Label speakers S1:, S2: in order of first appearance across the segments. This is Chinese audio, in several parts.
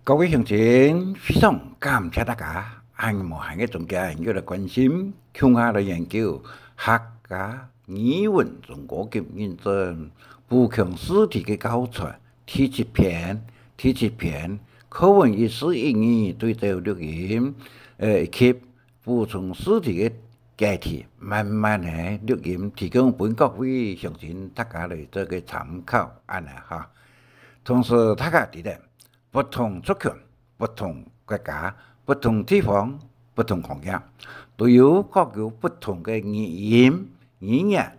S1: 各位乡亲，非常感谢大家按无限嘅总结研究嚟关心，向下嚟研究客家语文中国嘅认真，补强试题嘅教材，第七篇课文一诗一语对照录音，及补充试题嘅解题，慢慢嘅录音提供本各位乡亲大家嚟做个参考，安尼哈。同时，大家记得。不同族群、不同国家、不同地方、不同行业，都有各有不同嘅语言、语言、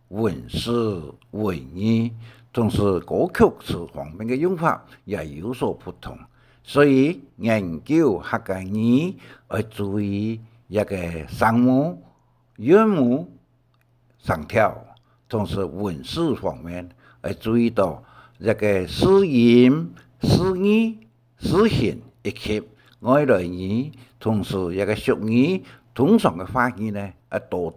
S1: 文字、文意，同时歌曲词方面嘅用法也有所不同。所以研究客家语要注意一个声母、韵母、声调，同时文字方面要注意到一个字音。诗语、诗形以及外来语，同时一个俗语、通常嘅发语呢，多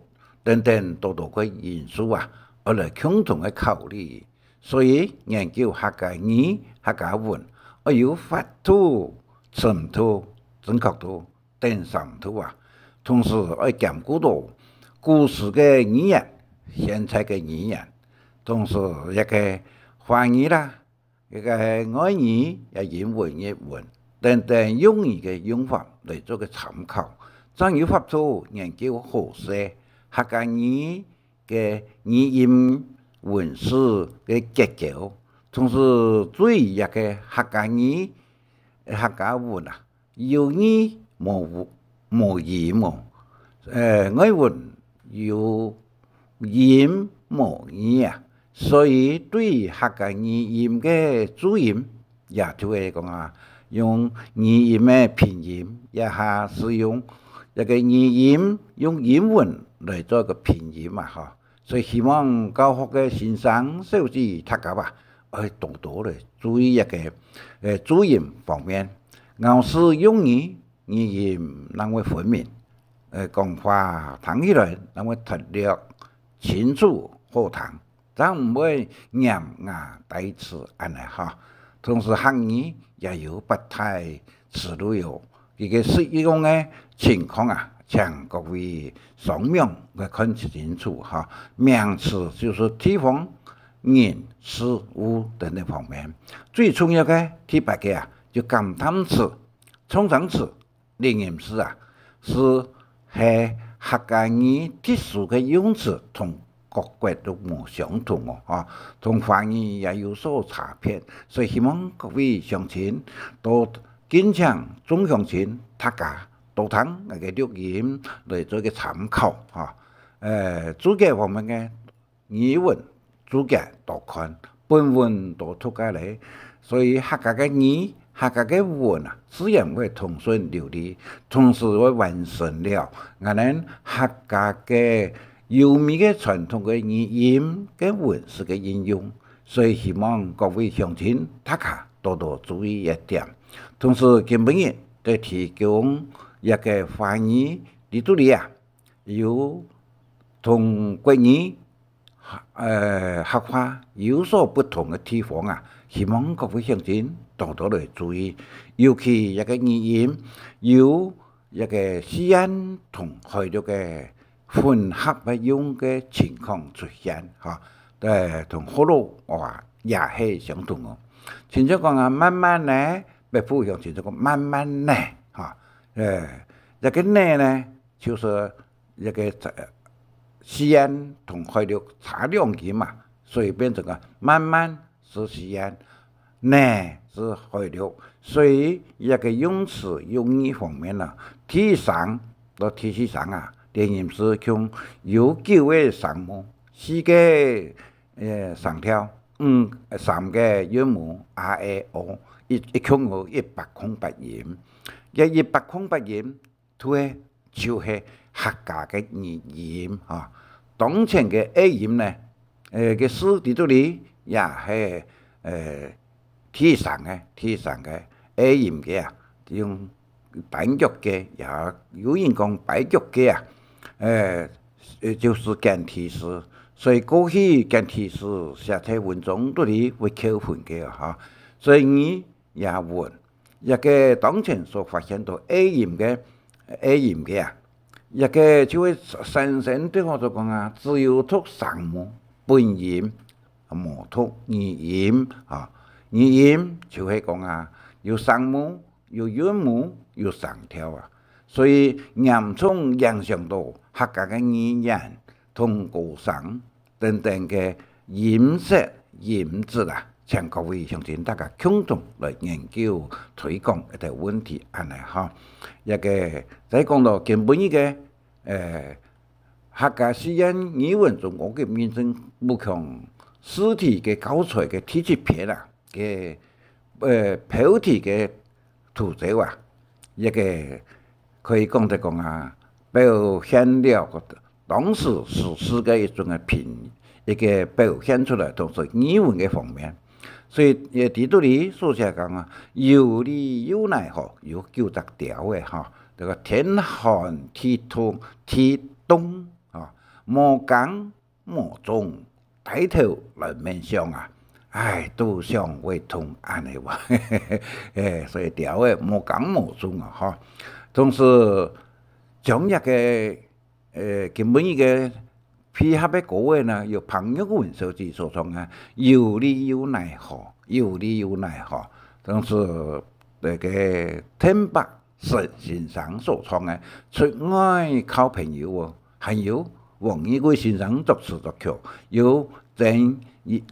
S1: 个因素啊，我来共同嘅考虑。所以研究客家语、客家文，我有发度、程度、准确度、定上度啊。同时我兼顾到故事嘅语言、现在嘅语言，同时一个发语啦。一个外语也英文、日文等用语嘅用法嚟做个参考，怎有法度研究好些客家语嘅语音文字嘅结构，同时注意一个客家语、客家文啊，有语无言无，外文有言无语啊。所以对于客家语音嘅注音，也就係講啊，用語音嘅拼音，也下使用一個語音用英文嚟做個拼音嘛，嗬。所以希望教學嘅先生、小子大家啊，要多嚟注意一個注音方面，咬字用語音能夠分明，講話聽起來能夠特略清楚好聽。咱唔會嚴牙帶齒安尼哈，同時客語也有不太詞都有，一個適用嘅情況啊，請各位雙明來看清楚哈。名詞就是地方、人、事物等等方面，最重要嘅第八個啊，就感嘆詞、創造詞、形容詞啊，係客家語特殊嘅用詞同。各國都冇相同哦，同華語也有所差別，所以希望各位鄉親都經常中鄉親大家都聽那個錄音嚟做個參考嚇。主嘅方面嘅語文主嘅多看，本文多讀下嚟，所以客家嘅語、客家嘅文啊，自然會通順流利，同時會完成了我哋客家嘅。優美嘅傳統嘅語音嘅文字嘅應用，所以希望各位鄉親大家多多注意一點。同時，今日都提供一個翻譯地圖裡啊，有同國語客話有所不同嘅地方啊，希望各位鄉親多多嚟注意。尤其一個語音有一個西安同海陸嘅。混合嘅用嘅情況出現嚇，同好多話也係相同嘅。前咗講啊，慢慢咧，北方鄉前咗講慢慢咧嚇，一個咧呢，就是一個西安同海陸差兩級嘛，所以變成個慢慢是西安，咧是海陸，所以一個用詞用語方面啊，第三到第四上啊。電音是從有9個聲母，4個聲調，3個韻母 R、A、O， 一共有108音。108音，對，就係客家嘅語音嚇。當前嘅 A 音呢，嘅詩喺度裡也係第三個 A 音嘅啊，用板腳嘅，也有人講擺腳嘅啊。就是簡體詩，所以過去簡體詩寫在文章都裡會扣分嘅嚇，所以語也文一個當前所發現到 A 鹽嘅啊，一個就會產生對我哋講啊，自由thuộc生母本鹽，無thuộc二鹽啊，二鹽就係講啊，有生母、有養母、有生條啊，所以嚴重影響到客家嘅語言同歌聲等等嘅飲食飲質啊。請各位鄉親大家共同來研究推廣一個問題，安尼哈。一個再講到根本嘅客家實驗語文中國嘅民政部強試題嘅教材嘅提示片啊，嘅標題嘅圖則啊，一個可以講得講啊，表現了當時實施嘅一種嘅品，一個表現出來都是語文嘅方面。所以誒，喺度裡所寫講啊，有理有奈何，有90條嘅嚇。這個天寒地凍啊，無耕無種，低頭來面上啊，唉，都想為痛安尼話，所以條嘅無耕無種啊，嚇。同時將一個根本一個配合嘅歌嘅呢，由彭玉文小姐所唱啊，有理有奈何，有理有奈何。同時那個天白先生所唱嘅出外靠朋友喎，還有王一貴先生作詞作曲，有鄭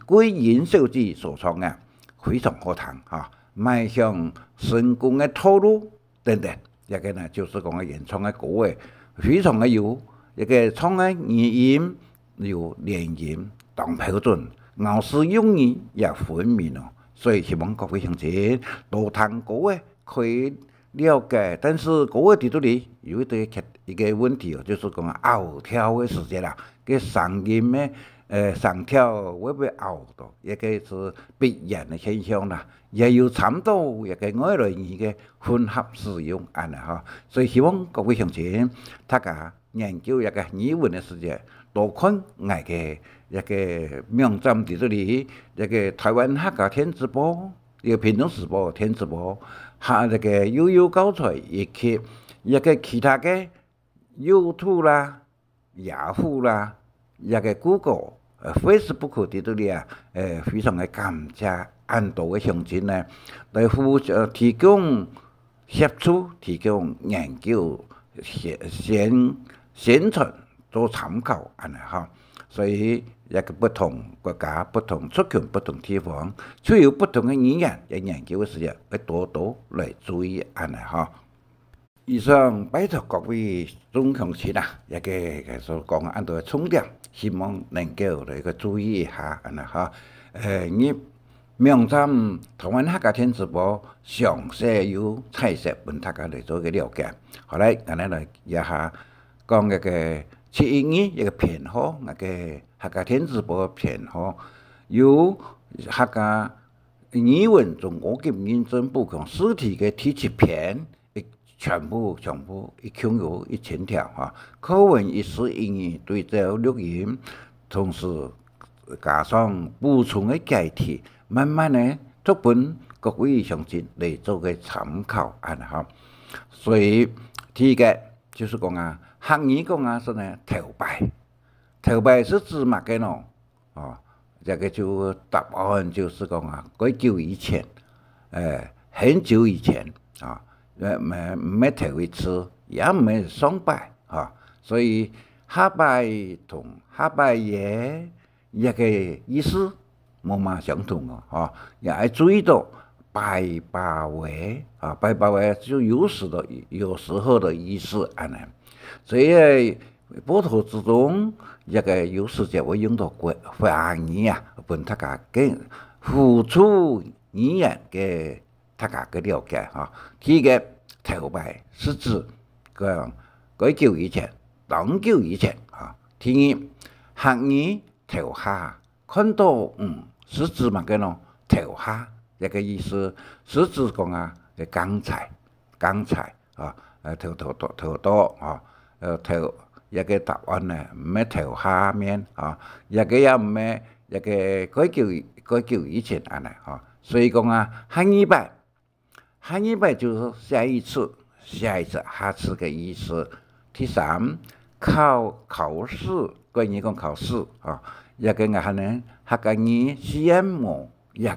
S1: 桂英小姐所唱嘅非常好聽嚇，邁向成功嘅道路等等，一個呢就是講嘅原創嘅歌嘅非常嘅有。一個唱嘅語音有連音當標準，咬字用語也分明咯。所以希望各位鄉親多聽歌嘅可以了解，但是歌嘅喺度裡有一個問題哦，就是講拗跳嘅時節啦，嘅聲音嘅上跳會唔會拗到？一個是必然嘅現象啦，也有參到一個外來語嘅混合使用安尼嚇。所以希望各位鄉親大家研究一個語文嘅世界，多看外嘅一個網站喺度裡，一個台灣客家電子報、一個屏東時報、電子報，嚇一個悠悠教材，以及一個其他嘅 YouTube 啦、Yahoo 啦、一個 Google、Facebook 喺度裡啊，非常嘅感謝安多嘅鄉親呢，來提供協助、提供研究、宣傳做參考安尼嚇，所以一個不同國家、不同族群、不同地方，就有不同嘅語言嘅研究嘅時候，要多多來注意安尼嚇。以上拜託各位中鄉親啊，一個所講嘅安多嘅重點，希望能夠嚟個注意一下安尼嚇。你網站台灣客家電子報詳細有彩色本大家嚟做個了解。好嚟，我哋來一下講一個712一個編號，那個客家電子報編號有客家語文中國嘅民政部強試題嘅提示片，全部一共有1000條嚇。課文一時一語對照錄音，同時加上補充嘅解題，慢慢呢作本各位鄉親嚟做個參考安嚇。所以第一個就是講啊，客語講啊是呢頭擺是指乜嘅呢？哦，這個就答案就是講啊，幾久以前，很久以前啊，唔係頭一次，也唔係雙擺啊，所以下擺同下擺嘢一個意思冇嘛相同啊，也要注意到擺把位啊，擺把位就有時候的意思安尼，所以報道之中一個有時就會用到華語啊，本大家嘅輔助語言嘅大家嘅了解嚇。第一個頭擺是指幾久以前，當久以前嚇。第二客語頭下看到是指乜嘅咯？頭下一個意思是指講啊剛才啊，頭多啊，頭。一個答案呢，唔係頭下面啊，一個也唔係一個幾久以前安尼嚇，所以講啊，客語下一拜就是下一次、下次的意思。第三，考试，关于讲考试啊，一个我呢，客家语羡慕一个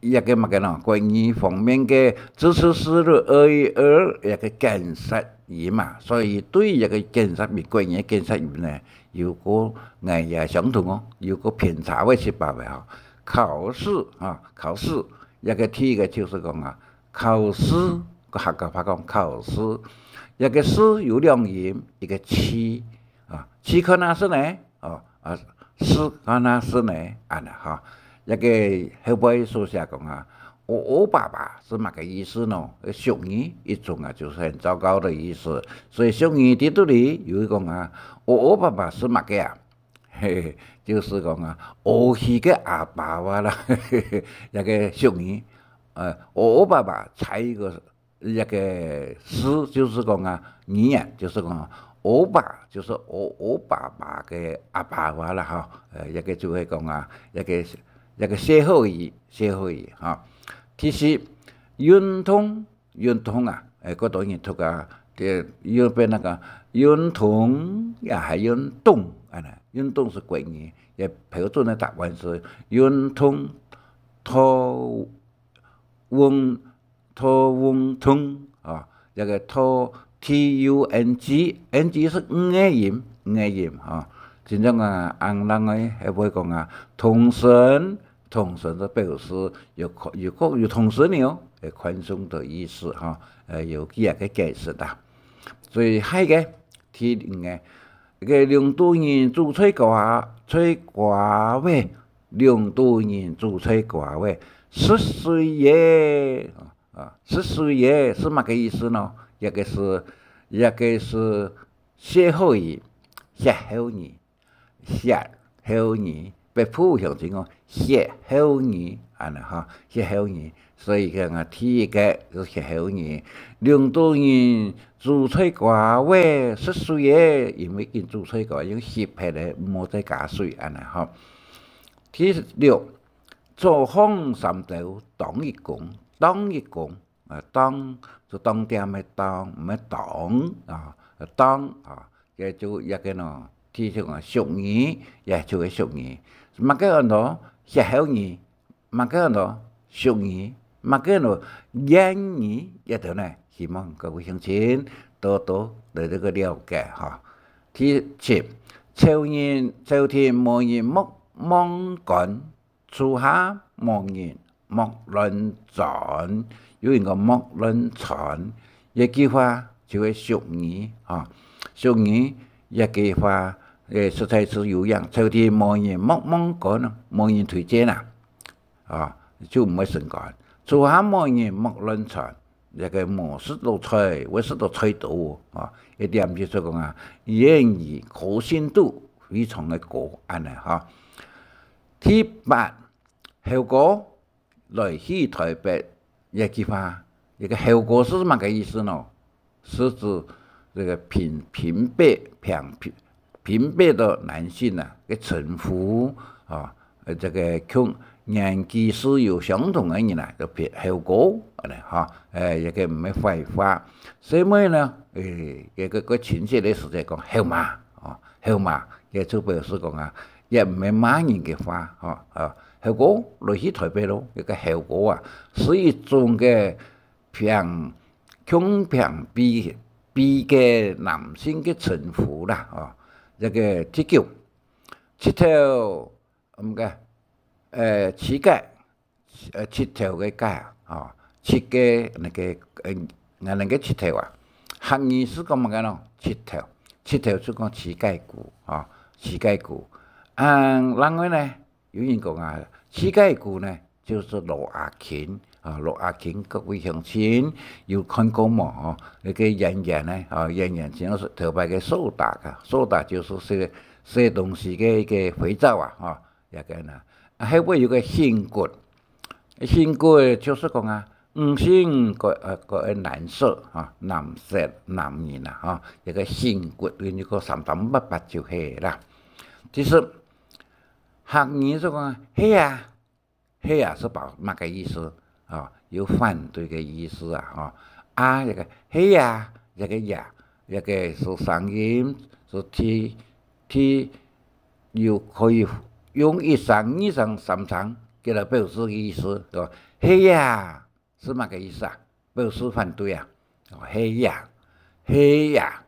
S1: 乜嘅咯？关于方面嘅知识思路一个建设语嘛，所以对一个建设语关于建设语呢，有个我也相同哦，有个偏差嘅说法嘅吼。考试啊，考试一个第一个就是讲啊，考试个客家话讲考试，一个试有两音，一个试啊，试可能是呢，试可能是呢，安啦哈。一个后辈说下讲啊，我爸爸是乜个意思呢？俗语一种啊，就是很糟糕的意思。所以俗语在这里有讲啊，我爸爸是乜个啊？嘿嘿，就是讲啊，我是个阿爸爸啦，嘿嘿，一个俗语。我爸爸猜一个诗，就是讲啊，语言就是讲我爸就是我爸爸嘅阿爸爸啦哈。一个就会讲啊，一个歇后语哈。其实运通啊，嗰度嘢讀啊，要變那個運通也係運動啊，運動是國語，也標準的答案是運通托運通啊，一個托 TUNG 是五個音啊。真正啊，人嘅係會講啊，同聲就表示有同聲了，寬鬆的意思哈。有幾個解釋啦。所以係嘅，第五個領導人主催瓜位，領導人主催瓜位，10歲爺是乜個意思呢？一個是歇後語，被普向前講歇後語安尼哈，歇後語。所以講啊，第一個是歇後語，領導人主催瓜位10歲嘅，因為因主催瓜用翕起來，冇再加水安尼哈。第六，做風三條當一公啊，當就當店嘅當，唔係當啊，當啊，嘅就一個咯。第四個俗語，也就係俗語。乜嘅咯？歇後語，乜嘅咯？俗語，乜嘅咯？諺語，一條呢，希望各位鄉親多多對這個了解哈。第七，朝天無人莫趕，處下無人莫論盡。有人講莫論盡，一句話就係俗語啊。俗語一句話。實在是有樣，朝天無人莫趕啊，無人推薦啊，就唔會成趕。處下無人莫論盡，一個無事都吹，為事都吹到啊。一點就是講啊，言語可信度非常的高安尼哈。第八，後果來去台北一句話，一個後果是乜個意思呢？是指這個平輩的男性啊，嘅稱呼啊，這個跟年紀是有相同嘅人啊，就後果安尼哈，一個唔係廢話。所以呢，一個親切嘅時間講後媽啊，後媽嘅就表示講啊，也唔係罵人嘅話後果來去台北咯，一個後果啊，是一種嘅平比嘅男性嘅稱呼啦啊。一個第九，七條咁嘅乞丐七條嘅街啊，七個那個七條啊，客語是講乜嘅咯？七條是講乞丐股啊，乞丐股。另外呢，有人講啊，乞丐股呢就是羅亞芹啊，羅亞芹各位鄉親有看過冇？那個演員呢？演員就是頭擺嘅蘇打就是寫東西嘅一個肥皂啊，一個呢。後尾有個新骨就是講啊，五星個藍色啊，藍人啊，一個新骨，你個388就係啦。其實客語就講嘿啊是乜個意思？有反对的意思啊，啊一个嘿呀，一个呀，一个是声音，是T 又可以用一声、二声、三声给它表示的意思，对吧？嘿呀是嘛个意思啊？表示反对啊，嘿呀，嘿呀，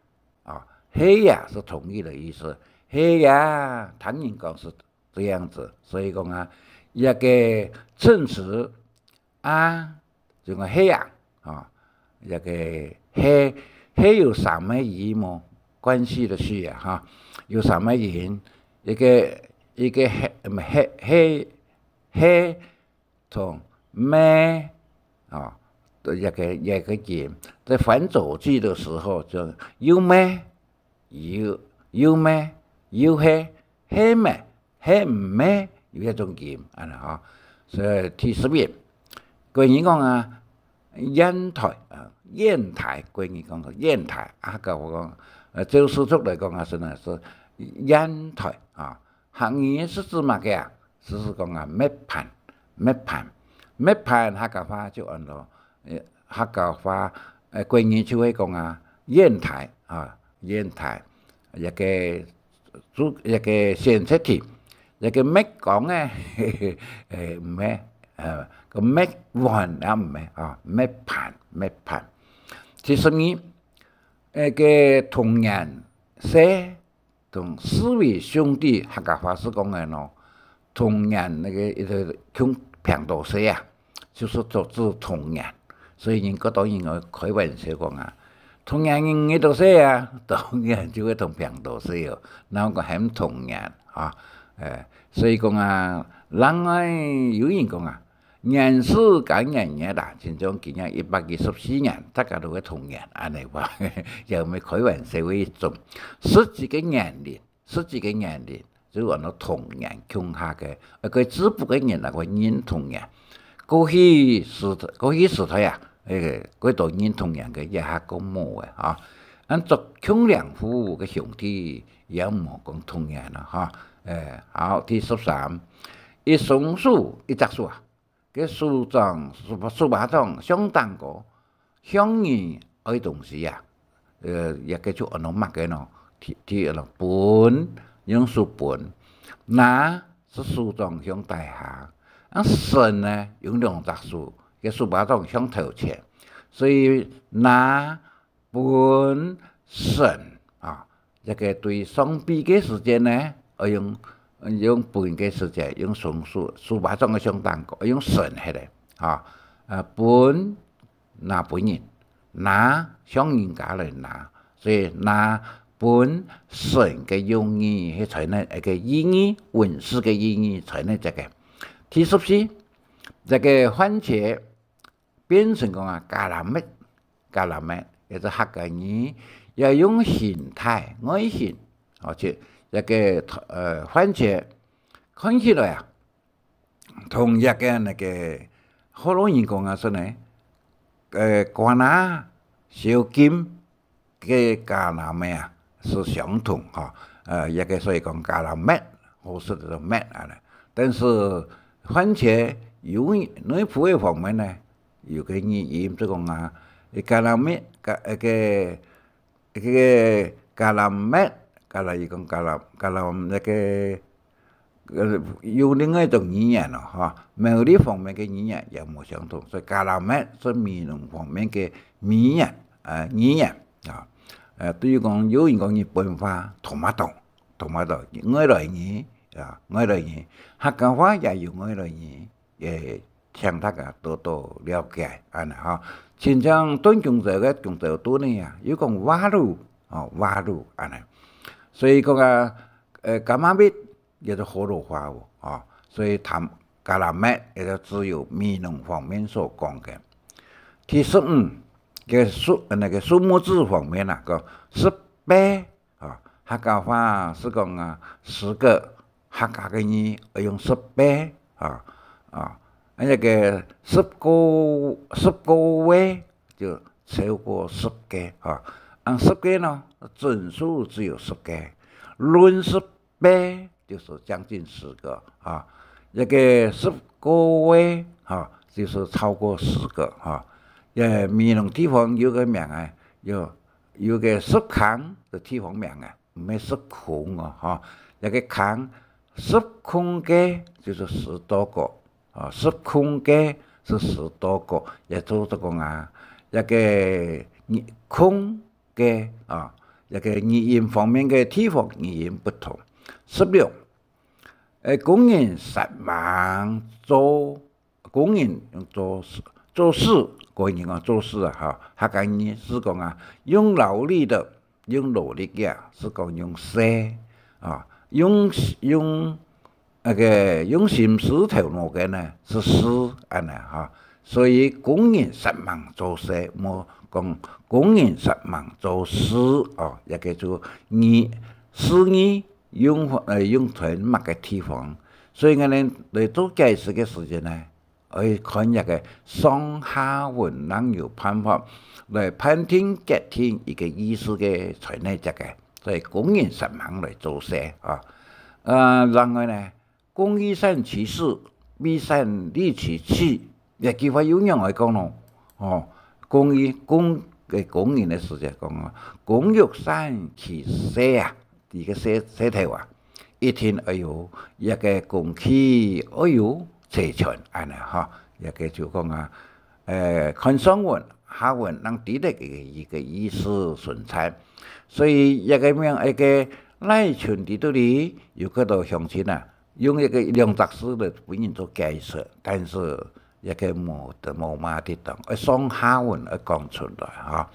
S1: 嘿呀是同意的意思，嘿呀，当然讲是这样子，所以讲啊，一个证词啊，就讲嘿呀，一个嘿有什么意义么？关系的事啊，有什么原因？一个嘿同咩一个字，在反走句的时候就有咩有咩有嘿咩嘿唔咩有一种字所以第11，关于讲啊，烟台关于讲烟台个我讲，就书出来讲啊，是烟台汉语是指嘛个啊？是讲啊，灭盘客家话就按照客家话关于就会讲啊，烟台烟台一个现实题，一个灭讲嘅唔咩個滅完唔咩滅盤。第12，個同人寫同四位兄弟客家話是講嘅咯，同人那個一個用平度寫啊，就是做字同人，所以人家當然開玩笑講啊，同人你都寫啊，當然就會同平度寫哦，然後個係同人所以講啊，人有人講啊。年事講人嘢啦，前種今年124年，大家都會同人，安尼話又咪開玩笑嘅一種，實際嘅年齡，就話到同人共下嘅，佢只不過人個認同人，過去時代啊，嗰度認同人嘅一下個冇嘅按作強良夫嘅兄弟也冇講同人啦好，第13，一松樹一隻樹啊。cái樹巴掌相當個相應愛東西啊，一個就按照乜嘅咯，ที่按照本用樹本，那是樹狀向大下，神呢用兩隻樹，個樹巴掌向頭前，所以那本神一個對雙臂嘅時間呢，用本嘅時間，用松樹巴掌嘅相當個，用神係嚟本那本人，那相應假嚟那，所以那本神嘅用意係才能一個意義，文字嘅意義才能這個。第14，這個番茄變成講咖喱咩，也就客家語，要用形態外形，即一個番茄看起來啊，同一個那個好多人講啊，說呢，瓜拿小金嘅咖喱咩啊是相同一個所以講咖喱咩，或是叫做咩但是番茄有內部嘅方面呢，有個語言即講啊，咖喱咩個咖喱咩。咖喱講咖喱那個有另外一種語言咯某啲方面嘅語言也冇相同，所以咖喱咩是闽南方面嘅語言對於講有人講日本話토마토外來語客家話也有外來語向大家多了解親像端強者嘅強者多呢有講瓦魯所以講咖喱咩也是河洛話所以談咖喱咩也就只有闽南方面所講嘅。第15嘅數目字方面個18客家話是講10個客家嘅語要用18那個10個位就超過10個10個呢整數只有10個，論18就是將近10個一個10個位就是超过10个哈。闽南地方有个名啊，有个10坑的地方名啊，唔系10孔哦哈。那个坑10孔嘅就是10多个啊，10孔嘅是10多个，也就是讲啊，一个空嘅啊，一个语言方面嘅地方语言不同。16，公认10万公认做事，个人讲做事啊，哈，客家语是讲啊，用劳力的，用努力嘅，是讲用些啊，用心思头脑嘅呢是事安尼哈，所以公认10万做事，莫讲公认10万做事哦，也叫做事业用在某个地方，所以我哋嚟做解释嘅时间呢。去看一个上下文能有办法来判定决定一个意思嘅在内这个，所以公认10万来做事啊。另外呢，公义善其事，必善利其器。也句话有样来讲咯，哦，公嘅公认嘅事就讲啊，公欲善其事啊，呢个舌头啊，一天要有一个公器要有。齐全安尼哈，也个就讲啊，看上文下文能抵得一个意思顺畅，所以一个名一个赖群伫度里有嗰度乡亲啊，用一个两杂诗来本人做解释，但是一个冇嘛啲当，上下文讲出来哈，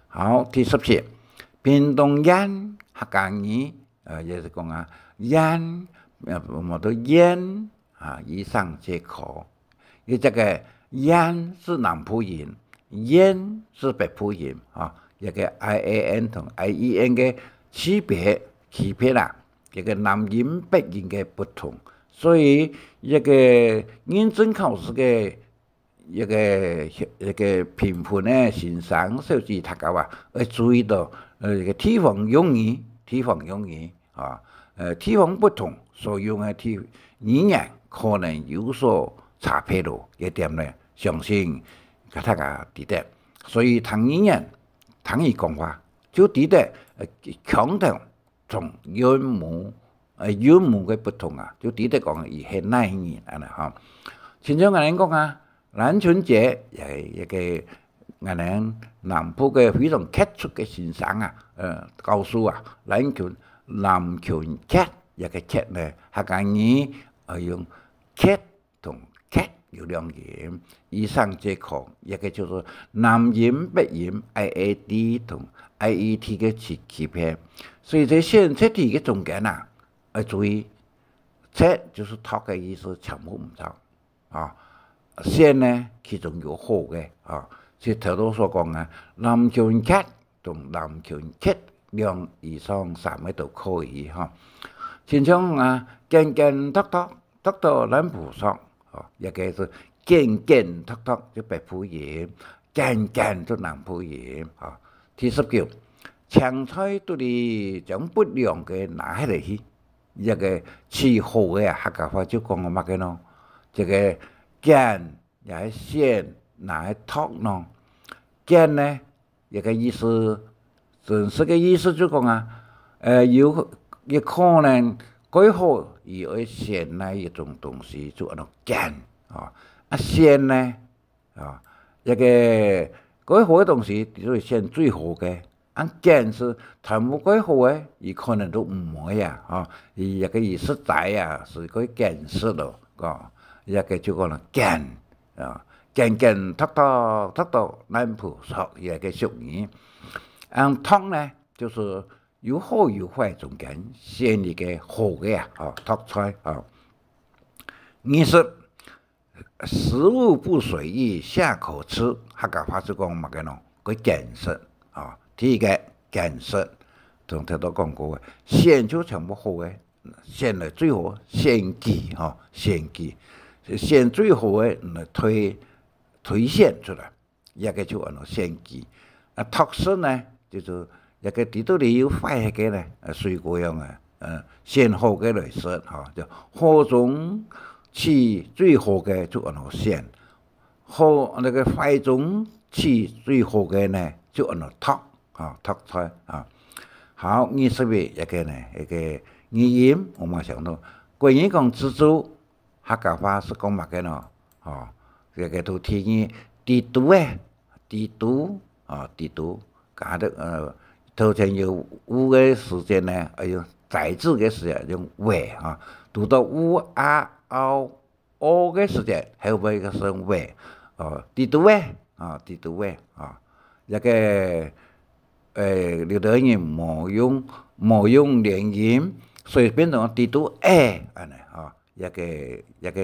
S1: 好，第17，屏东烟客家语，也是讲啊烟，冇到烟。以上皆可。因为这个烟是南普音，烟是北普音啊，一个 IAN 同 IEN 的区别啦，这个南音北音的不同，所以一个认证考试的一个评判呢，先生小至大家话要注意到，一个地方用语啊，地方不同所用的语言。可能有所差别咯，一点呢，相信大家记得。所以唐语言、唐语讲话就记得强调从韵母嘅不同啊，就记得讲伊系哪语安尼哈。亲像我哋讲啊，南春节也系一个我哋南部嘅非常傑出嘅先生啊，告訴啊，南拳劇一個劇呢，客家語用。劇同劇有兩音，以上皆可，一個叫做南音北音 IAD 同 IET 嘅區別。所以在選擇題嘅中間啊，要注意，測就是讀嘅意思，全部唔錯啊。選呢，其中有好嘅啊，即頭都所講啊，南拳劇同南拳劇2以上3個都可以哈。親像啊，間讀到南普上，一個是讀就北普音，就南普音啊。第19，青菜都係將不良嘅拿起嚟去，一個吃好嘅客家話就講乜嘅咯？這個揀也係先拿去讀咯，揀呢一個意思，真實嘅意思就講啊，有可能改好。以而先那一种东西就按照揀啊，先呢啊一個改好嘅東西就係先最好嘅，揀是全部改好嘅，而可能都唔會啊，而一個意實在啊，是佢揀實咯，一個就講啦揀啊，揀讀到南普說一個俗語，湯呢就是。有好有壞中間選一個好嘅讀出來啊。20，食物不隨意下口吃，客家話就講乜嘅咯？佢揀食啊，第一個揀食，同頭都講過嘅，選就全部好嘅，選嚟最好選記嚇，選最好嘅嚟推選出來，一個就按照選記。讀書呢，就是一個地道裏有壞嘅呢，水果樣啊，先好嘅來食嚇，就何種起最好嘅就按落选，好那个坏中起最好嘅呢就按落读读出啊。好，21一个呢一个语言，我们想到关于讲蜘蛛，客家话是讲乜嘅呢？这个都天语地图诶，地图地图，搞得头前有有嘅时间呢，用载字嘅时间用话读到O 嘅时间，后尾个是用话地图诶地图诶一个刘德英冇用连音，所以变成地图诶安尼一个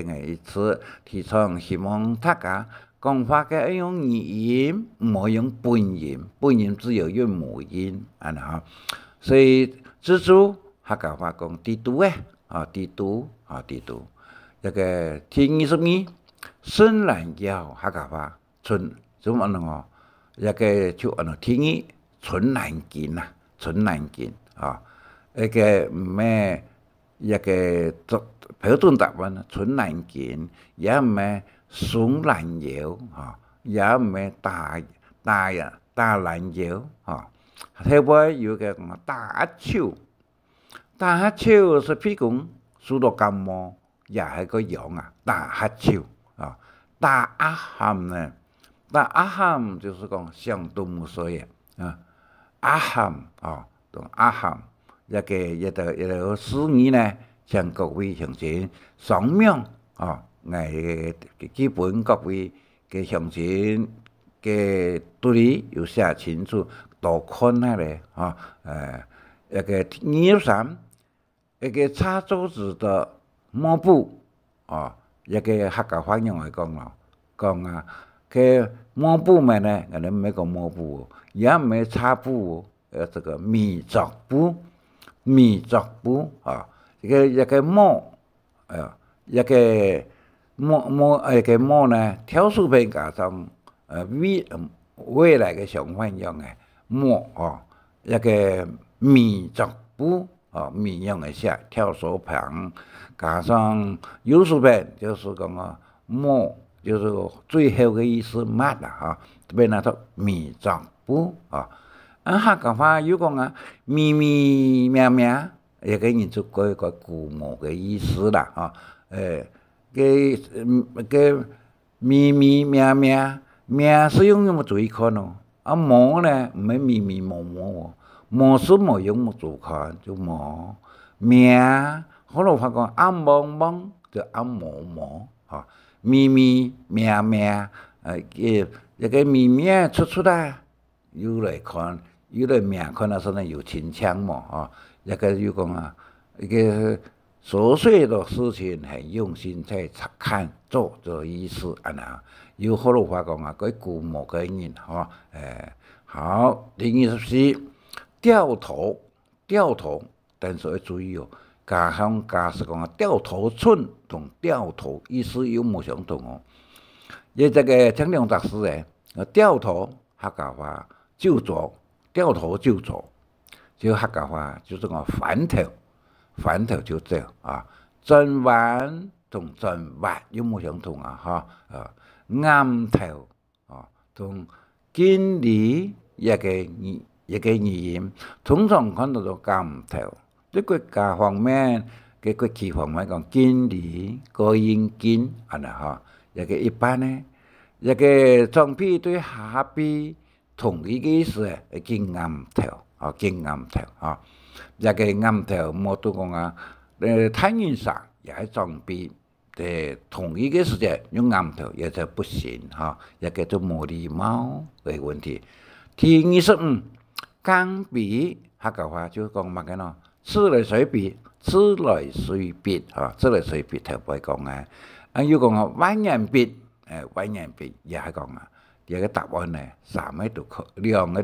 S1: 意思，提倡希望大家讲话嘅用语音，唔好用本音，本音只有用母音安尼所以蜘蛛客家话讲地图诶地图一个天22孙兰腰客家话春怎安尼一个就安尼天语春兰见一个咩一个标准答案春兰见，也唔系孙兰腰也唔系大兰腰后尾有个大手是譬如讲输到感冒也系个样大手大阿喊呢？大阿喊就是讲上动物所以阿喊阿喊一个词语呢，向各位乡亲说明嘅基本各位嘅乡亲嘅道理要写清楚，多看下咧一个23一个插桌子的抹布一个客家话用来讲嘅抹布咪呢，我哋唔係講抹布也唔係擦布這個米作布一個抹一個抹呢，挑書片加上未來嘅相反用嘅抹一個米作布米用嘅寫挑書片加上有書片，就是講抹。就是最後嘅意思抹啦特別那套米作布客家話有講咪咪咩咩，一個人就改個古毛嘅意思啦嘅咪咪咩咩咩是用乜注意看毛呢唔係咪咪毛毛是冇用乜注看就毛咩可能話講暗蒙蒙就暗毛毛咪咪咩咩一個咪咩出來有來看有來咩看那時候有清腔嘛一個就講一個瑣碎的事情很用心在看做這意思有好多話講嗰古某個人好第24掉頭但是要注意家鄉家是講掉頭寸同掉頭意思有冇相同這個張良大師掉頭客家話就做掉頭就做，就客家話就是講反頭就做轉彎同轉彎有冇相同啱頭同經理一個語言通常看到做啱頭。啲國家方面嘅國旗方面講經理個應經一個一般呢一個裝備對下邊同一個意思經啱頭經啱頭一個啱頭冇都講太陽傘也係裝備同一個時間用啱頭也就不行一個就冇禮貌嘅問題。第25鋼筆客家話就講乜嘅咯？吃來隨筆頭尾講要講萬年筆也係講這個答案呢3個都可兩個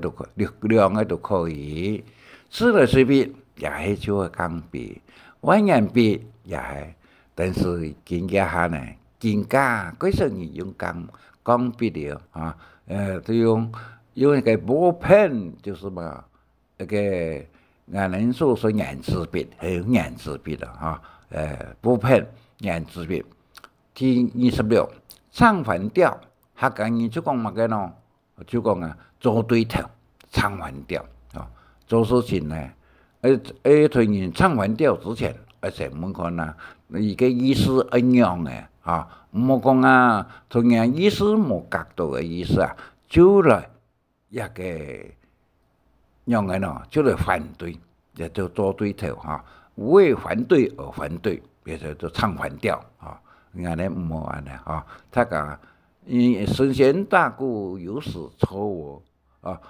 S1: 都可以吃來隨筆也係就係鋼筆萬年筆也係但是更加下呢更加嗰時你用鋼筆了就用一個筆片就是嘛一個我們說是顏字筆，還有顏字筆的筆片顏字筆，第26唱反调，客家语就讲乜嘅咯？就讲啊，做对头，唱反调啊。做事情呢，推人唱反调之前，先问看啊，伊个意思一样嘅啊，唔好讲啊，同样意思冇角度嘅意思啊，就来一个样嘅咯，就来反对，也就做对头哈。为反对而反对，也就做唱反调啊。安尼唔好安尼哈，他讲因神仙大故有时错误啊，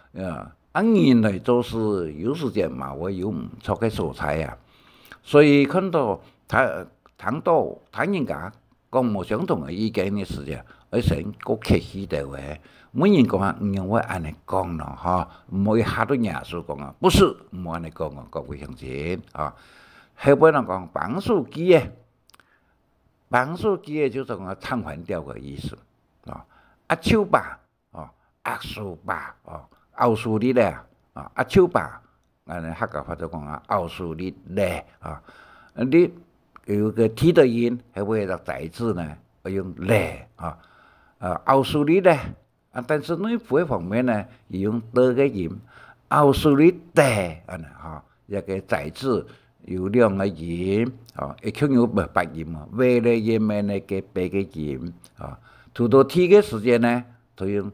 S1: 人类做事有时间嘛会有唔错嘅素材啊，所以看到他人家讲冇相同嘅意見嘅時候，而先個客氣地話，每人講啊，唔用我安尼講咯，嚇，唔可以嚇到耶穌講啊，不是唔安尼講啊，各位鄉親啊，後邊人講綁書機嘅。綁書機嘅就係唱反調嘅意思啊，手把哦，手把哦，奧數力咧啊，手把，安尼客家話就講啊，奧數力咧啊，你有個 T 的音，係為了宰字呢，我用咧啊，奧數力咧啊，但是內部方面呢，用的嘅音，奧數力咧啊，嚇，一個宰字。有兩個音，哦，一共有八音啊，尾嘅音咪呢個八個音，啊，到到 T 嘅時間呢，就用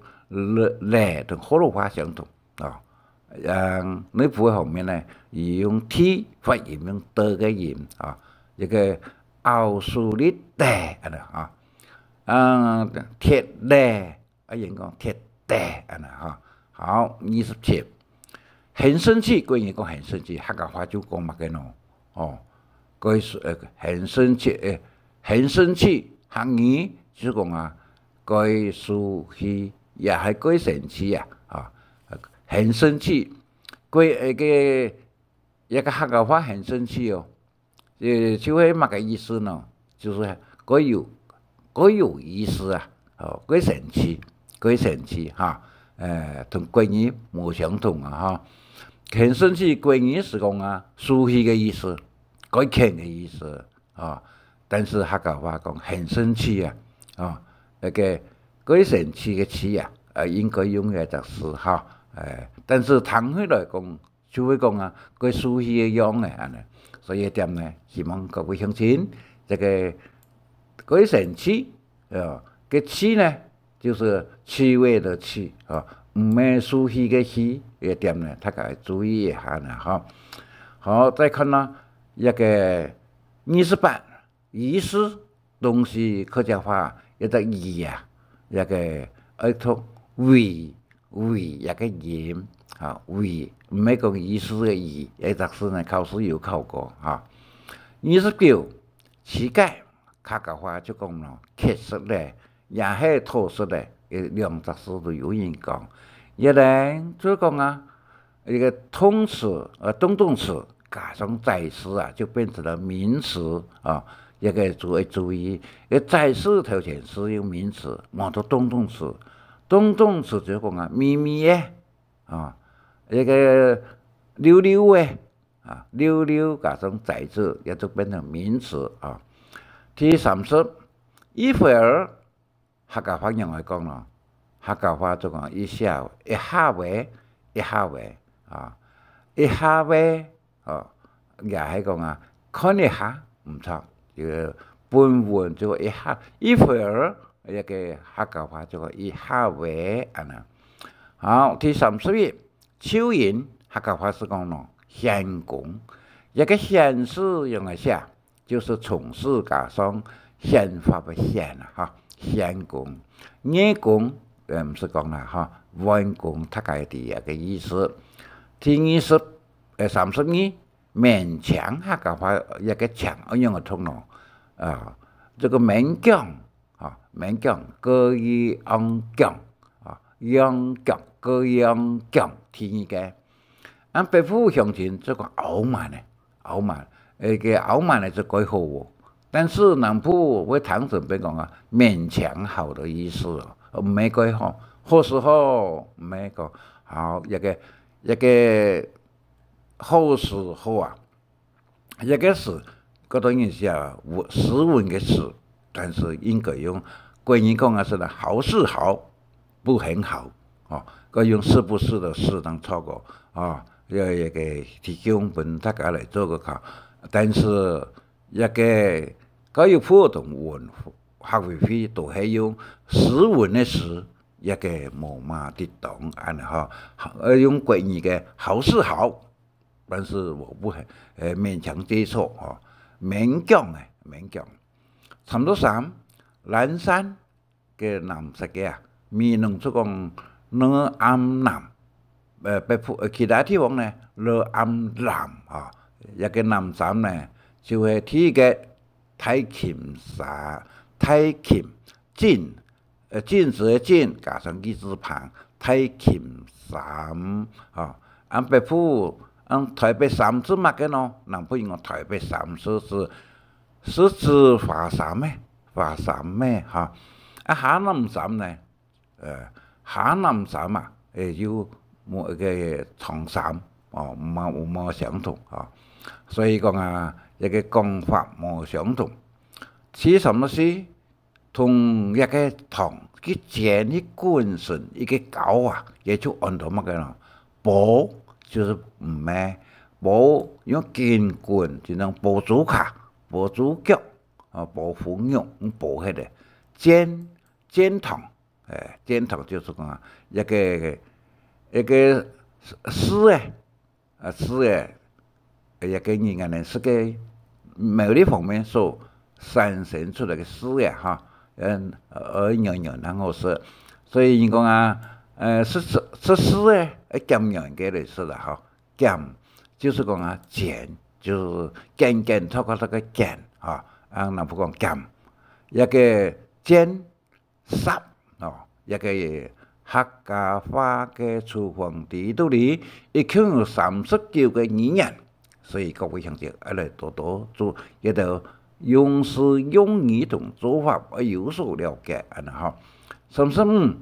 S1: 咧同河洛話相同，啊，內部方面呢，用 T 發音用的嘅音，啊，一個奧數力咧，鐵咧，人講鐵咧，好，27。很生氣，關於講很生氣，客家話就講乜嘅咯？哦，很生氣，很生氣，客語就講啊，該輸氣也係該生氣啊，很生氣，一個客家話很生氣哦，就係乜嘅意思呢？就是該有意思啊，哦，該生氣哈，同關語冇相同啊，哈。很生氣，關語是講啊，輸氣嘅意思，該傾嘅意思啊。但是客家話講很生氣啊，那個該生氣嘅氣啊，應該用嘅就是哈，但是談起來講，就會講啊，該輸氣嘅樣嘅安尼。所以一點呢，希望各位鄉親，這個該生氣個氣呢，就是氣味的氣啊。唔係輸氣嘅氣一點呢，大家注意一下呢，哈。好，再看呢一個28意思東西客家話一個義啊，一個讀為一個言啊，為唔係講意思嘅義，一個是呢考試有考過哈。29乞丐客家話就講咯，缺失咧，也係錯失咧。兩隻詞都有人講，一嚟就講啊，一個動詞動詞加上在詞啊，就變成了名詞啊。一個注意，一在詞頭前是用名詞，冇咗動詞，動詞就講啊，咪咪嘅啊，一個溜溜嘅啊，溜溜加上在詞，也就變成名詞啊。第30一會兒。客家話用嚟講咯，客家話就講一下話啊，一下話哦，也係講啊，看一下唔錯，就半換就一下，一會兒一個客家話就講一下話啊嗱。好，第31蚯蚓客家話是講咯，閒工，一個閒事用嚟寫，就是從事加上閒法嘅閒啊，哈。閒工、夜工，唔是講啦哈，晚工大概啲一個意思。第32勉強客家話一個強一樣嘅通咯，這個勉強啊，勉強各樣強啊，樣強各樣強，第二個，北方鄉親就講傲慢嘅，傲慢，個傲慢嘅就改好喎。但是南部會唐準備講啊，勉強好的意思唔係改好，好時候唔係講好一個好時候啊，一個是嗰種意思啊，時運嘅時，但是应该用贵人讲是呢，好是好，不很好哦。佮用是不是的是当错过啊，一个提供俾大家来做个考。但是一个教育普通文学会费都系用诗文的诗，一个无嘛的懂安尼哈，用贵人嘅好是好，但是我不很勉强接受哦，勉强勉强。差唔多三，南山嘅南石嘅啊，咪弄出講呢暗南，其他地方呢，呢暗南啊，一個南山呢，就係睇嘅太琴山，太琴進，進字嘅進加上一字旁，太琴山啊，按北部按台北三字乜嘅咯，南部用台北三字是指華山咩？華山咩嚇？啊，海南山呢？海南山啊，有冇嘅長山哦，冇相同啊，所以講啊，一個講法冇相同。似什麼事？同一個唐佢建一官順一個狗啊，也就按到乜嘅咯？保就是唔咩？保用建官就能保主卡、保主腳啊、保鳳用保起嚟，建堂。建堂就是講啊，一個詩嘅一個人呢是個某啲方面所產生出來嘅詩嘅哈，然後是，所以人講啊，是詩嘅減人嘅嚟說啦哈，減就是講啊減，就是減透過那個減啊，南部講減，一個建殺。哦，一個客家話嘅廚房地度裡，一共有39個語言，所以各位鄉親嚟多多做一道用詞用語同做法有所了解安尼吼。35，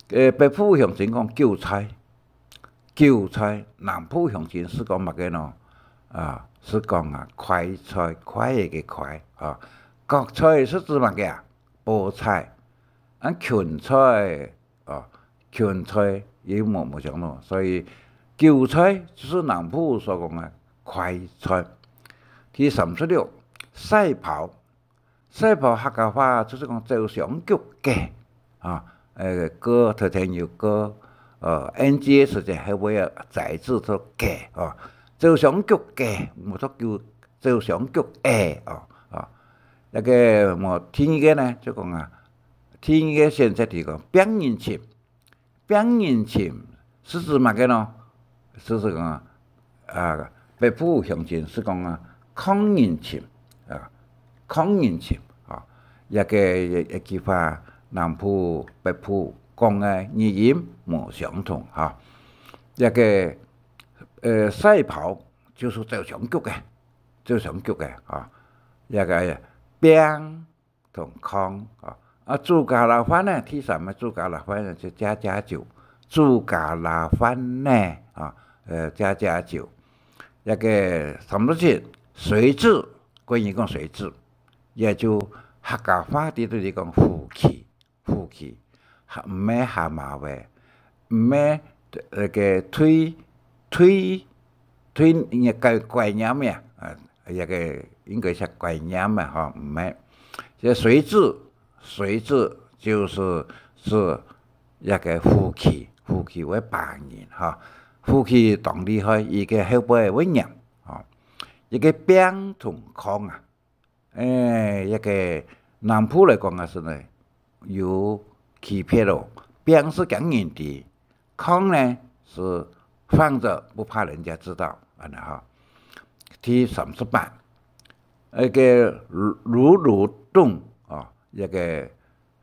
S1: 北部鄉親講韭菜，南部鄉親是講乜嘅咯？啊，是講啊快菜，快嘅快啊，國菜是指乜嘅啊？菠菜。按芹菜啊，芹菜也冇相同，所以韭菜就是南部所講嘅快菜。第36，細刨客家話就是講做上腳嘅啊，個頭前有個NGS 就係為啊仔字做嘅啊，做上腳嘅冇得叫做上腳誒啊，一個冇聽嘅呢就講啊。聽嘅現在提講邊緣情是指乜嘅咯？就是講啊，北部鄉親是講啊抗人情啊，一句話南部北部講嘅語音冇相同嚇，一個細刨就是做上腳嘅啊，一個邊同抗啊。朱家老飯呢？第三個朱家老飯呢就加酒，朱家老飯呢加酒，一個37水質，關於講水質，也就客家話啲都係講負氣，唔係下馬嘅，唔係個推一個概念咩啊？一個應該係概念嘛嚇，唔係，即水質就是一個負氣為白人哈，負氣當厲害，一個後背為人啊，一個邊同抗啊，一個南部嚟講嘅是呢有區別咯，邊是講人的，抗呢是放着不怕人家知道啊哈。第38，一個如動。一個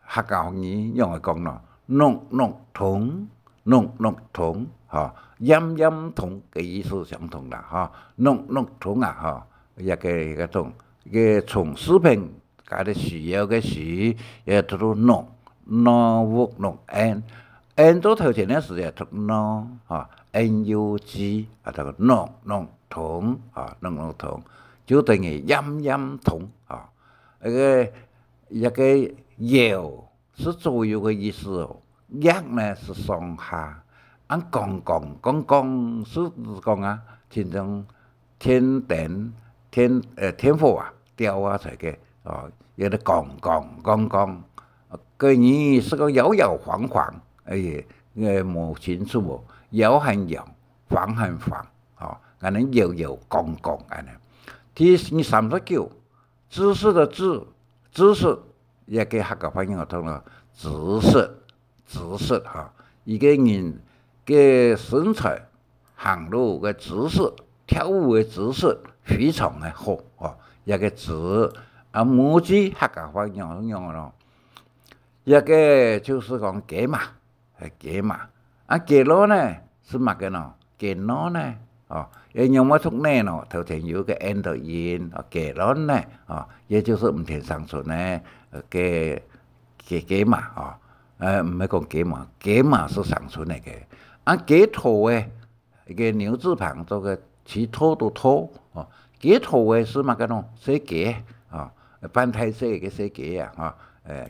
S1: 客家語用嚟講咯，弄桶嚇，陰桶嘅意思相同啦嚇，弄桶啊嚇，一個桶，一個從視頻加啲需要嘅事，也都弄，n 都頭前嘅時也讀弄嚇 ，NUG 啊，讀弄桶啊，弄桶，就等於陰桶啊，一個。一个右是左右的意思哦，压呢是上下，公是讲啊，天中天顶天火啊，吊啊才个哦，有的公，个你是个摇晃，摸清楚哦，摇很摇，晃很晃，哦，可能摇公安尼。第39，知识的知识也给客家方言学通了，知识哈，一个人嘅身材、行路嘅姿势、跳舞嘅姿势非常的好哦，一个字母字客家方言咁樣咯，一個就是講解碼，解碼，解佬呢是乜嘅呢？解佬呢？哦，用乜出呢？呢頭前有個 N 的音，解佬呢？哦，也就是唔填上出呢，解碼啊，唔係講解碼是上出嚟嘅，解頭嘅一個牛字旁做個起拖到拖，哦，解頭嘅是乜嘅呢？寫解啊，班太寫嘅寫解啊，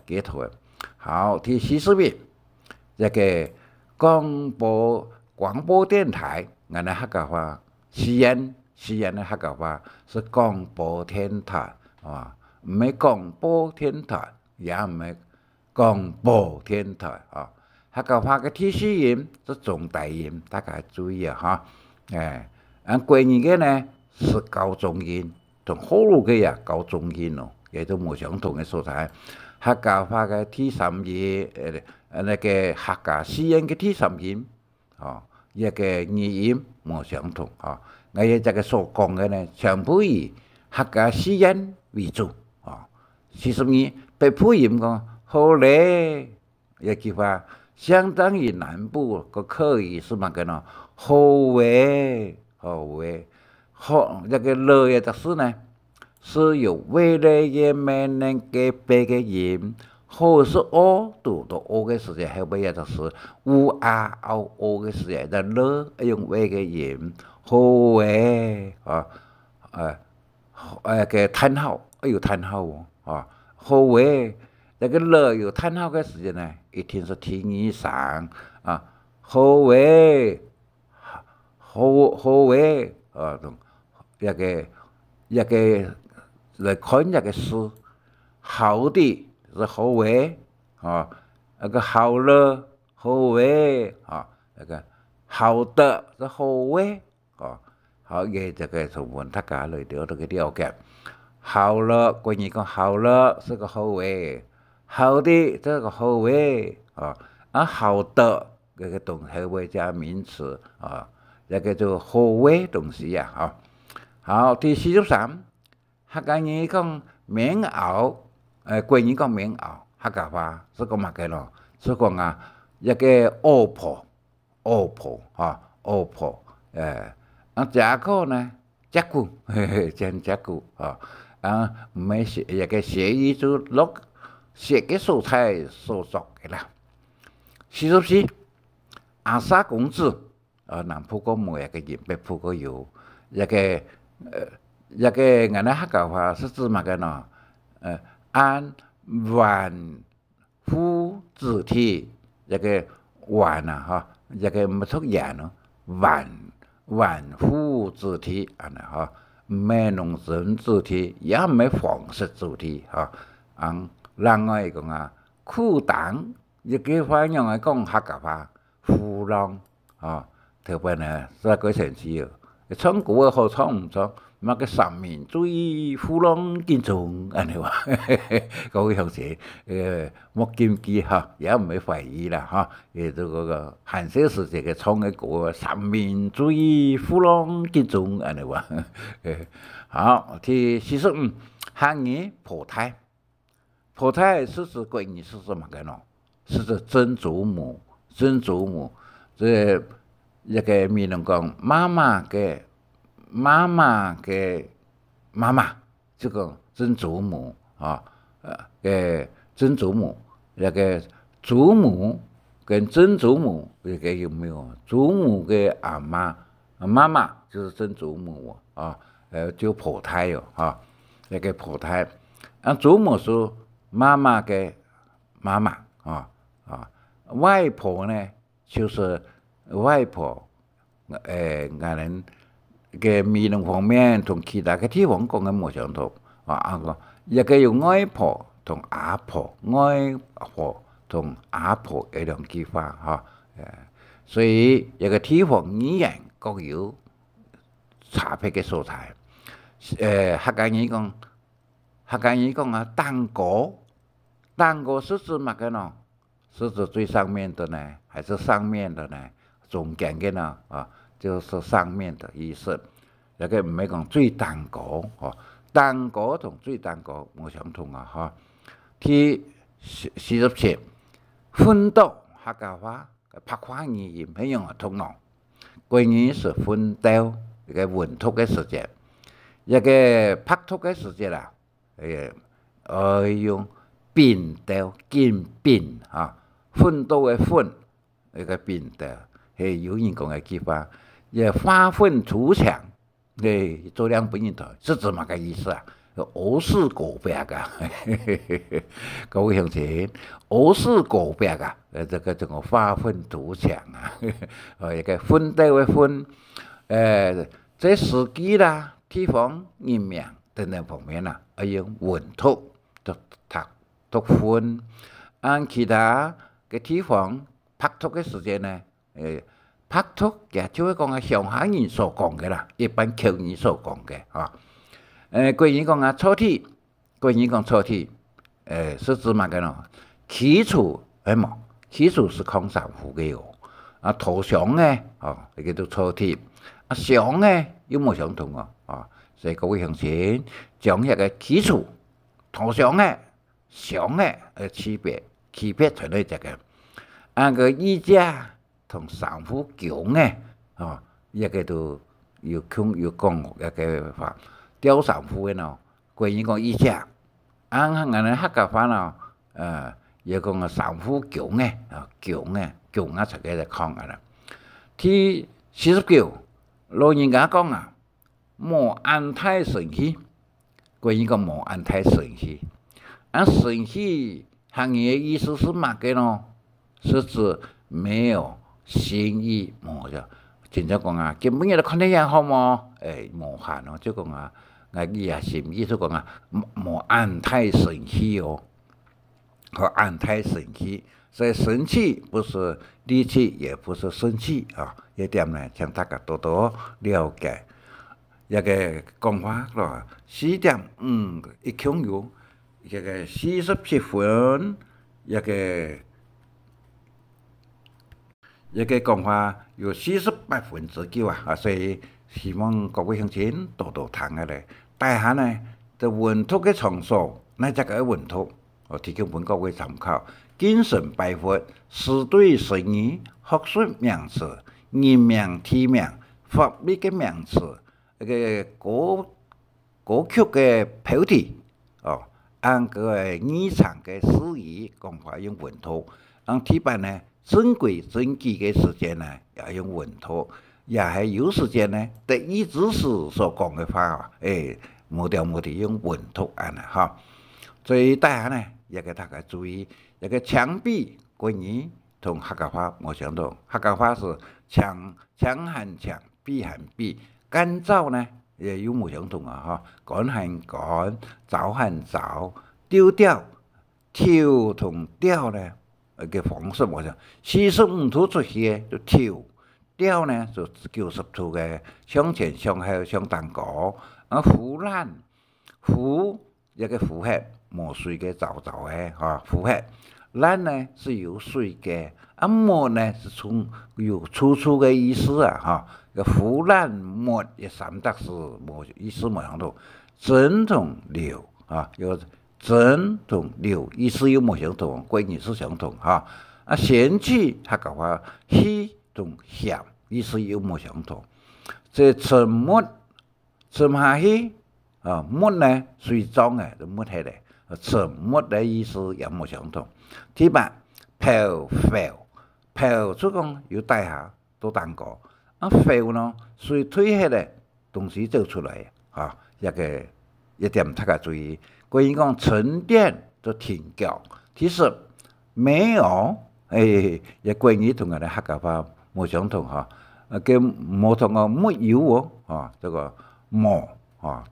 S1: 解頭嘅。好，第40一個廣播電台，我哋客家話西安的客家話是廣播電台啊，唔係廣播電台，也唔係廣播電台啊。客家話嘅第4音是重大音，大家注意啊嚇。貴語嘅呢是高中音，同好路嘅也高中音咯，亦都冇相同嘅所在。客家話嘅第3音，那個客家西安嘅第3音，哦，一個語音冇相同啊。我哋這個所講嘅呢，全部以客家西安為主啊。42北部音講好咧，一句話相當於南部個口語是乜嘅呢？好喂，好，一個咧嘅字呢？是有未來嘅命令嘅背嘅音，或是讀到嘅時間，後邊就是烏嘅時間，就了用未嘅音，好誒嘅嘆號，有嘆號啊，好誒，那個了有嘆號嘅時間呢，一定是聽以上啊，好誒，啊，一個。來看一個事，好的是好為啊，那個好了好為啊，那個好的是好為啊，好嘅這個從文他家來得到個了解，好了，關於講好了是個好為，好的這個好為啊，好的這個動詞為加名詞啊，這個就好為東西呀啊，好，第43。客家語講棉襖，貴語講棉襖，客家話是講乜嘅咯？是講啊一個惡婆，這個呢，這個真這個唔係寫一個寫意就落寫嘅素材所作嘅啦。44阿沙公子，南浦個冇一個音，北浦個有一個一個我哋客家話是指乜嘅呢？按環夫字體，一個環啊，一個唔出言咯，環夫字體啊，唔係農村字體，也唔係黃色字體嚇。另外講啊，褲襠，一句話用嚟講客家話，褲浪啊，特別呢，這個城市，唱歌好唱唔唱？乜嘅三民主義虎狼見眾，安尼話，嗰個樣子，莫劍記嚇，也唔係懷疑啦嚇，亦都嗰個韓少時這個唱嘅歌，三民主義虎狼見眾，安尼話，好，第45客語婆胎，婆胎是指貴語是指乜嘅呢？是指曾祖母，這一個闽南講媽媽嘅媽媽，這個曾祖母啊，曾祖母，一個祖母跟曾祖母一個有沒有？祖母嘅阿媽，媽媽就是曾祖母啊，就婆胎喲啊，一個婆胎。祖母是妈妈的妈妈外婆呢就是外婆，俺人嘅มี两方面同其他嘅地方講嘅冇相同一個有外婆同阿婆，外婆同阿婆嘅兩句話所以一個地方語言各有差別嘅所在。客家語講蛋糕是指乜嘅呢？是指最上面的呢，還是上面的呢？中間嘅呢？就是上面的意思。一個唔係講最蛋糕蛋糕同最蛋糕冇相同第47奮鬥客家話拍花語言係用通咯。國語是奮鬥一個運動嘅時節，一個拍拖嘅時節啦，用並鬥兼並奮鬥嘅奮一個並鬥係有人講嘅句話，也發奮圖強。做兩本人台是指乜嘅意思我是嗰邊㗎，各位鄉親，我是嗰邊㗎，這個發奮圖強一個奮鬥嘅奮，這時機啦、地方、人名等等方面要用運讀讀訓，按其他嘅地方拍拖嘅時間呢，拍拖嘅就係講鄉下人所講嘅啦，一般口語所講嘅國語講初體，國語講初體，是指乜嘅呢？起初係冇，起初是空上戶嘅圖像嘅叫做初體，相嘅又冇相同所以各位鄉親將一個起初圖像嘅相嘅區別出來這個，按個意家同上戶強嘅一個都要講一個話，雕上戶嘅呢，國語講意家，按人客家話呢，要講上戶強嘅強出嘅就講嘅啦。第49老人家講莫安太順氣，國語講莫安太順氣，順氣行業嘅意思是乜嘅呢？是指沒有心意冇咗，真正講根本嘢都看得樣好麼？無限即係講我意心意就講莫安太順氣和安太順氣，所以順氣不是戾氣，也不是生氣一點呢，請大家多多了解。一個講法咯，4.5一共有一個47分，一個講法有48分之9所以希望各位鄉親多多聽下咧。大下呢，就運讀嘅場所，那這個運讀，我提供本各位參考。精神擺活，詞對成語，學術名詞，人名地名，法律嘅名詞，歌曲嘅標題，按個語場嘅詞語講法用運讀，按題辦呢。珍貴珍貴嘅時間呢，要用穩妥，也係有時間呢，得意之士所講嘅話，冇地用穩妥所以大家呢，也給大家注意，一個牆壁國語同客家話冇相同，客家話是牆含牆，壁含壁，乾燥呢也有冇相同乾含乾，燥含燥，丟掉挑同掉呢？嘅方式冇錯，45度出現就跳，調呢就90度嘅向前向後向蛋糕，腐爛腐一個腐蝕冇水嘅皺嘅腐蝕，爛呢是有水嘅，沫呢是有粗粗嘅意思個腐爛沫一三得是冇意思冇相同，整同流有。整同流意思有冇相同？國語是相同嫌棄客家話氣同嫌意思有冇相同？這沉默沉下去默呢水裝嘅就默起嚟，沉默嘅意思有冇相同？第8漂出講要帶下到蛋糕，漂呢水推起嚟東西走出來一點大家注意。國語講沉澱都停教。其实没有，也关于同样的客家话冇相同哈，跟冇同个没有哦，这个冇哦，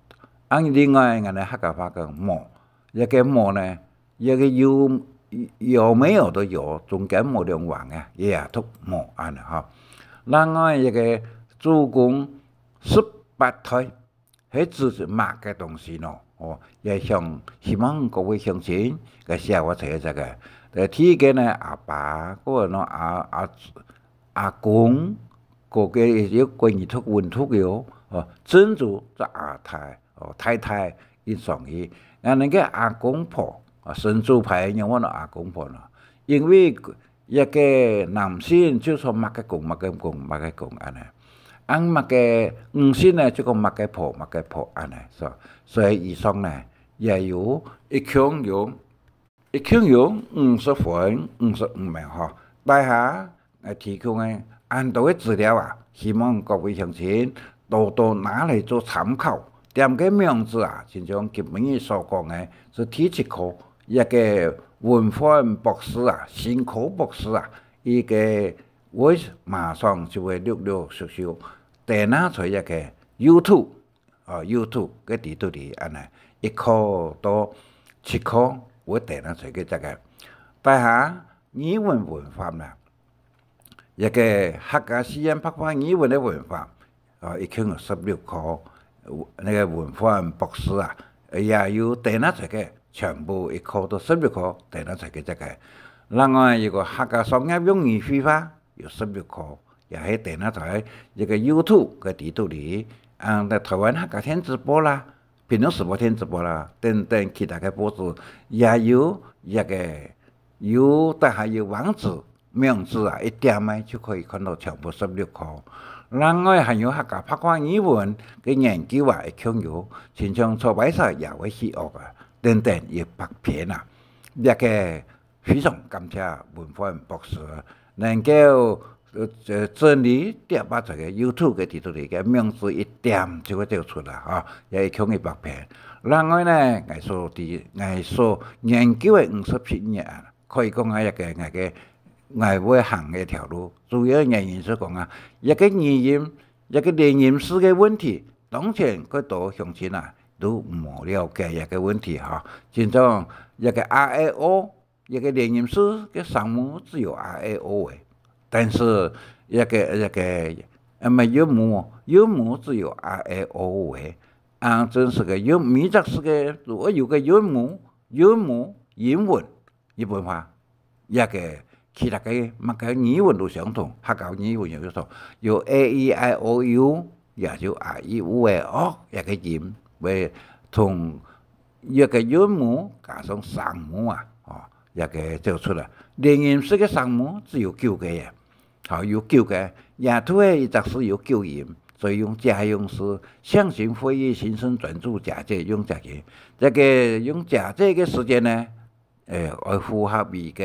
S1: 按另外人的客家话讲冇，一个冇呢，一个有没有都有，中间冇两横嘅，也读冇安哈。另外一个主公18岁，迄指乜嘅东西咯？哦，也希望各位乡亲个写我睇这个，第一个呢，阿爸嗰個阿公，嗰個有關於讀文讀了，哦，曾祖就阿太，哦太太因上去，那個阿公婆，神主牌用我阿公婆咯，因為一個男性就說乜嘅公安尼，按乜嘅女性呢就講乜嘅婆安尼，所以以上呢也有一腔有50分55秒哈，大家提供嘅按到嘅資料啊，希望各位鄉親多多拿嚟做參考。點個名字啊，就像今日所講嘅，是第7課一個文化博士啊，新科博士啊，一個我馬上就會陸續訂拿出一個 YouTube 嘅地圖裡安尼1課到7課。我訂拿出嘅這個，大家語文化啦，一個客家實驗白話語文的文化，已經有16課，那個文化博士啊，也有訂拿出嘅，全部1課到16課訂拿出嘅這個。另外一個客家商業用語繪畫有16課，也係訂拿出一個 YouTube 嘅地圖裡，在台灣客家聽直播啦。平常時報聽直播啦，等其他嘅報紙也有一個但係有網址名字啊，一點呢就可以看到全部16課。另外還有客家白話語文嘅研究啊，會強有，親像錯擺曬也會學啊，等也拍片啊，一個非常感謝文化博士能夠整理調把這個 YouTube 嘅地圖裡嘅名字一點就會調出來啊，也強嘅拍片。另外呢，我所研究嘅57年，可以講係一個會行嘅條路。主要原因是講啊，一個語言、一個語言史嘅問題，當前佢多鄉親啊都冇了解一個問題嚇。就像一個 RAO， 一個語言史嘅項目只有 RAO 嘅。但是一個有母只有 RAO 嘅，真是個有米則是個，如果有個有母英文一般話，一個其他嘅乜嘅語文都相同，客家語文有相同，有 AEIOU 也就 REU 一個音，為同一個有母加上聲母啊，一個就出來，連音式嘅聲母只有9個嘅。好有9個，也對一直是有9音，所以用假用是象形會議形聲專注假借用假嘅，這個用假借嘅時間呢，會符合一個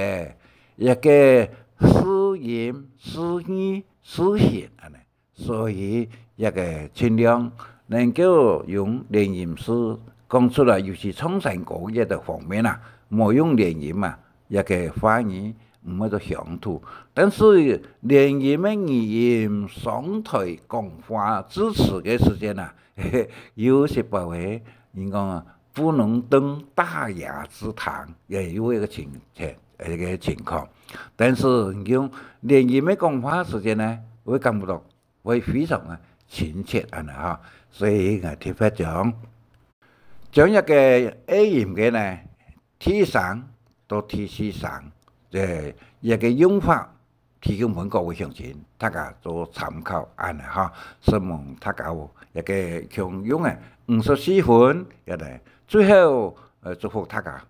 S1: 詩音、詩意、詩形啊，所以一個盡量能夠用連音詩講出來，尤其創新工業的方面啊，冇用連音啊，一個翻譯。唔係個鄉土，但是連音嘅語言上台講話支持嘅時間啊，有些部位應該啊不能登大雅之堂，也有一個情況。但是用連音嘅講話時間呢，會感覺到會非常啊親切啊嚇，所以我特別將一個 A 音嘅呢T3到 T4。一個用法提供俾各位鄉親，大家做參考安尼哈。希望大家一個強用嘅54分一嚟，最後祝福大家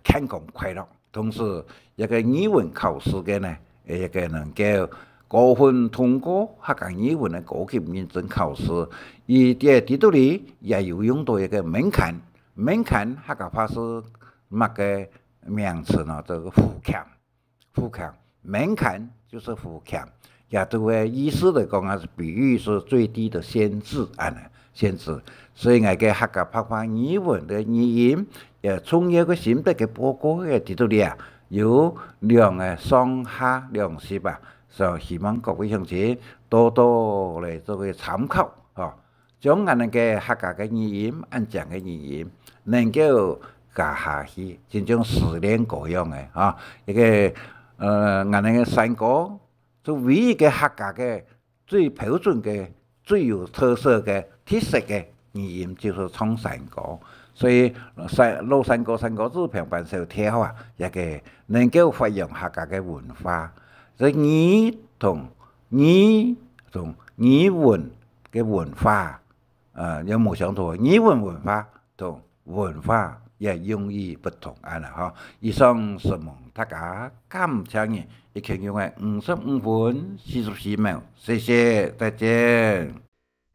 S1: 健康快樂。同時一個語文考試嘅呢，一個能夠高分通過客家語文嘅高級認證考試，而喺地圖裡也有用到一個門檻客家話是乜嘅名詞呢？這個副強門檻就是副強，也都會意思嚟講啊，是比喻是最低的限制啊，限制。所以我嘅客家拍法语文嘅语言，从一个心得嘅报告嘅指导里啊，有上下两级吧，就希望各位乡亲多多嚟做个参考，将我哋嘅客家嘅语言、安讲嘅语言，能够教下去，真正实练各样嘅，一个我哋嘅山歌，就唯一嘅客家嘅最标准嘅、最有特色嘅、特色嘅语言，就是唱山歌。所以老山歌、山歌子平板手跳啊，一个能够发扬客家嘅文化。所以语同语文嘅文化，有冇相同？语文化同文化也用意不同以上是望大家感謝你，一共用嘅55分44秒，謝謝，再見。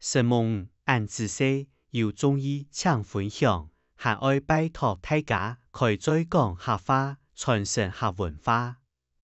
S2: 是望按知識有中意請分享，還愛拜託大家開再講客話，傳承客文化。